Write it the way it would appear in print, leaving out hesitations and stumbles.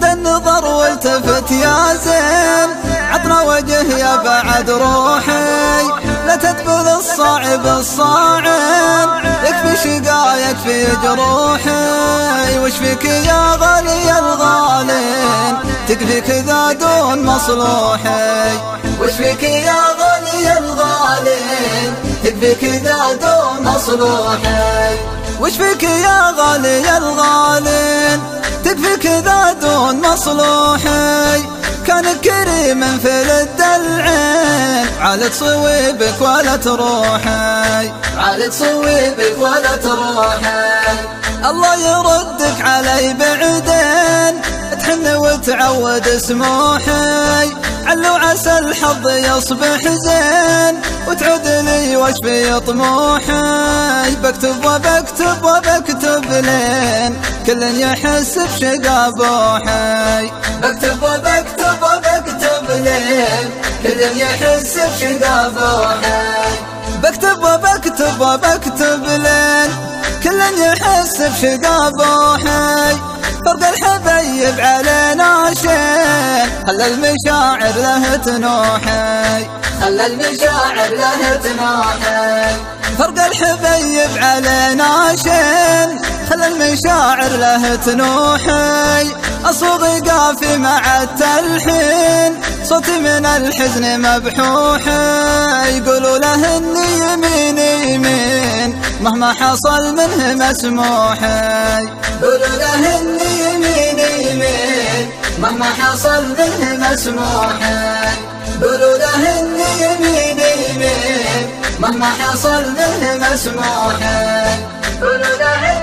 غض النظر والتفت يا زين، عطنا وجه يا بعد روحي، لا تتبذ الصعب الصاعب، يكفي شقا يكفي جروحي. وش فيك يا غالي الغالين، تكفيك ذا دون مصلوحي. وش فيك يا غالي الغالين، تكفيك ذا دون مصلوحي. وش فيك يا غالي الغالين، تكفيك ذا دون مصلوحي. كان كريم في لد العين، عالت صويبك ولا تروحي، عالت صويبك ولا تروحي. الله يردك علي بعدين، تحن وتعود سموحي. علو عسى الحظ يصبح زين، وتعود لي واشفي طموحي. بكتب وبكتب وبكتب لين، كل يحس بشقا بوحي. بكتب وبكتب وبكتب لين، كل يحس بشقا بوحي. بكتب وبكتب وبكتب لين، كل يحس بشقا بوحي. فرق الحبايب علينا شين، خلى المشاعر له تنوحي، خلى المشاعر له تنوحي. فرق الحبايب علينا شين، خلى المشاعر له تنوحي. أصوغ قافي مع التلحين، صوتي من الحزن مبحوحي. يقولوا له إني يمين يمين، مهما حصل منه مسموحي. يقولوا له إني يمين يمين، مهما حصل منه مسموحي. يقولوا له إني يمين يمين، مهما حصل منه مسموحي. يقولوا له